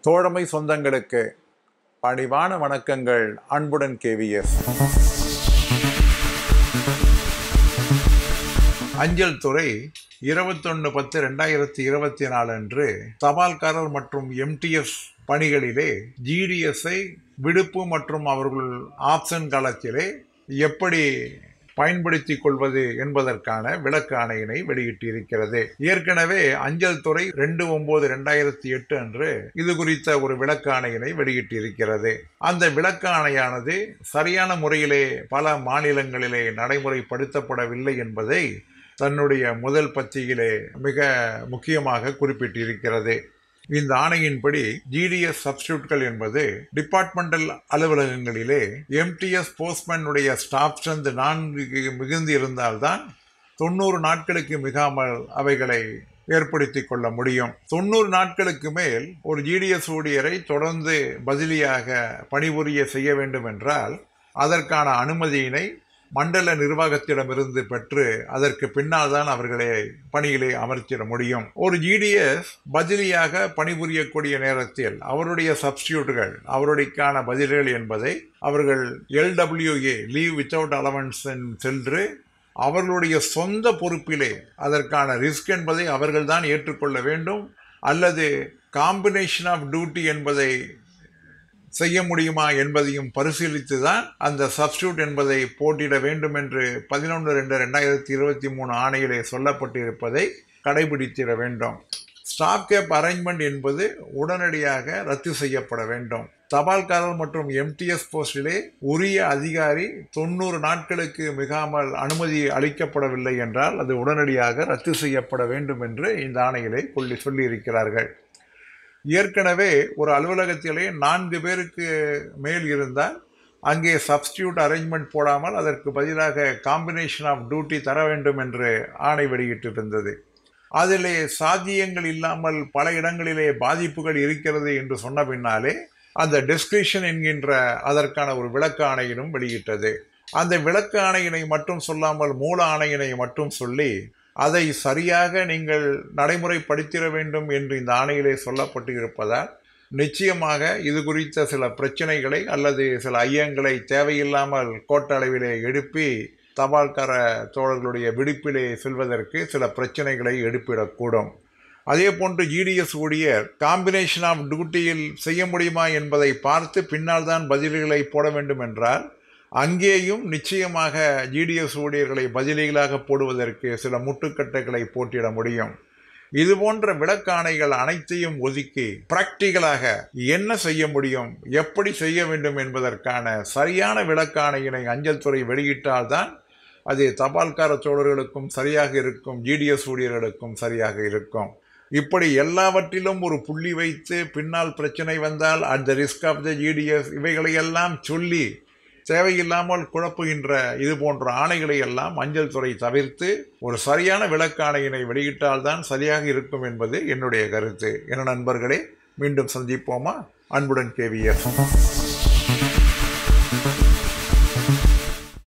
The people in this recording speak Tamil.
தோழமை சொந்தங்களுக்கு பணிவான வணக்கங்கள். அன்புடன் கேவிஎஸ். அஞ்சல் துறை 21/10/2024 அன்று தபால்காரர் மற்றும் எம்டிஎஸ் பணிகளிலே ஜிடிஎஸ்ஐ விடுப்பு மற்றும் அவர்கள் ஆப்ஷன் காலத்திலே எப்படி பயன்படுத்திக் கொள்வது என்பதற்கான விளக்க ஆணையினை வெளியிட்டிருக்கிறது. ஏற்கனவே அஞ்சல் துறை 2/9/2008 அன்று இது குறித்த ஒரு விளக்க ஆணையினை வெளியிட்டிருக்கிறது. அந்த விளக்க ஆணையானது சரியான முறையிலே பல மாநிலங்களிலே நடைமுறைப்படுத்தப்படவில்லை என்பதை தன்னுடைய முதல் பத்தியிலே மிக முக்கியமாக குறிப்பிட்டிருக்கிறது. இந்த ஆணையின்படி ஜிடிஎஸ் சப்ஸ்டியூட்கள் என்பது டிபார்ட்மெண்டல் அலுவலகங்களிலே எம்டிஎஸ் போஸ்ட்மேனுடைய ஸ்டாஃப் ஸ்ட்ரென்த் 4 மிகுந்து இருந்தால்தான் 90 நாட்களுக்கு மிகாமல் அவைகளை ஏற்படுத்தி கொள்ள முடியும். 90 நாட்களுக்கு மேல் ஒரு ஜிடிஎஸ் ஊழியரை தொடர்ந்து பதிலியாக பணிபுரிய செய்ய வேண்டும் என்றால் அதற்கான அனுமதியினை மண்டல நிர்வாகத்திடமிருந்து பெற்று அதற்கு பின்னால் தான் அவர்களை பணியிலே அமர்த்திட முடியும். ஒரு ஜிடிஎஸ் பதிலியாக பணிபுரியக்கூடிய நேரத்தில் அவருடைய சப்ஸ்டியூட்டுகள் அவருடைக்கான பதில்கள் என்பதை அவர்கள் LWA லீவ் வித்தவுட் அலவன்ஸ் சென்று அவர்களுடைய சொந்த பொறுப்பிலே அதற்கான ரிஸ்க் என்பதை அவர்கள் தான் ஏற்றுக்கொள்ள வேண்டும். அல்லது காம்பினேஷன் ஆஃப் டியூட்டி என்பதை செய்ய முடியுமா என்பதையும் பரிசீலித்து தான் அந்த சப்ஸ்டியூட் என்பதை போட்டியிட வேண்டும் என்று 11/2/2023 ஆணையிலே சொல்லப்பட்டிருப்பதை கடைபிடித்திட வேண்டும். ஸ்டாப் கேப் அரேஞ்ச்மெண்ட் என்பது உடனடியாக ரத்து செய்யப்பட வேண்டும். தபால்காரர் மற்றும் எம்டிஎஸ் போஸ்டிலே உரிய அதிகாரி 90 நாட்களுக்கு மிகாமல் அனுமதி அளிக்கப்படவில்லை என்றால் அது உடனடியாக ரத்து செய்யப்பட வேண்டும் என்று இந்த ஆணையிலே சொல்லியிருக்கிறார்கள். ஏற்கனவே ஒரு அலுவலகத்திலே 4 பேருக்கு மேல் இருந்தால் அங்கே சப்ஸ்டியூட் அரேஞ்ச்மெண்ட் போடாமல் அதற்கு பதிலாக காம்பினேஷன் ஆஃப் டியூட்டி தர வேண்டும் என்று ஆணை வெளியிட்டிருந்தது. அதிலே சாத்தியங்கள் இல்லாமல் பல இடங்களிலே பாதிப்புகள் இருக்கிறது என்று சொன்ன பின்னாலே அந்த டிஸ்கிரிப்ஷன் என்கின்ற அதற்கான ஒரு விளக்க ஆணையினும் வெளியிட்டது. அந்த விளக்க ஆணையினை மட்டும் சொல்லாமல் மூல ஆணையினை மட்டும் சொல்லி அதை சரியாக நீங்கள் நடைமுறைப்படுத்திட வேண்டும் என்று இந்த ஆணையிலே சொல்லப்பட்டு இருப்பதால் நிச்சயமாக இது குறித்த சில பிரச்சனைகளை அல்லது சில ஐயங்களை தேவையில்லாமல் கோட்டளவிலே எழுப்பி தபால்கார தோழர்களுடைய விடுப்பிலே செல்வதற்கு சில பிரச்சனைகளை எழுப்பிடக்கூடும். அதே போன்று ஜிடிஎஸ் ஊழியர் காம்பினேஷன் ஆஃப் டியூட்டியில் செய்ய முடியுமா என்பதை பார்த்து பின்னால் தான் பதில்களை போட வேண்டும் என்றால் அங்கேயும் நிச்சயமாக ஜிடிஎஸ் ஊழியர்களை பதிலிகளாக போடுவதற்கு சில முட்டுக்கட்டைகளை போட்டிட முடியும். இது போன்ற விளக்காணைகள் அனைத்தையும் ஒதுக்கி பிராக்டிகலாக என்ன செய்ய முடியும், எப்படி செய்ய வேண்டும் என்பதற்கான சரியான விளக்காணையினை அஞ்சல் துறை வெளியிட்டால்தான் அது தபால்கார தோழர்களுக்கும் சரியாக இருக்கும், ஜிடிஎஸ் ஊழியர்களுக்கும் சரியாக இருக்கும். இப்படி எல்லாவற்றிலும் ஒரு புள்ளி வைத்து பின்னால் பிரச்சனை வந்தால் அந்த ரிஸ்க் ஆஃப் த ஜிடிஎஸ் இவைகளையெல்லாம் சொல்லி தேவையில்லாமல் குழப்புகின்ற இது போன்ற ஆணைகளை எல்லாம் அஞ்சல் துறை தவிர்த்து ஒரு சரியான விளக்காணையினை வெளியிட்டால்தான் சரியாக இருக்கும் என்பது என்னுடைய கருத்து. என நண்பர்களே, மீண்டும் சந்திப்போமா? அன்புடன் கேவிஎஸ்.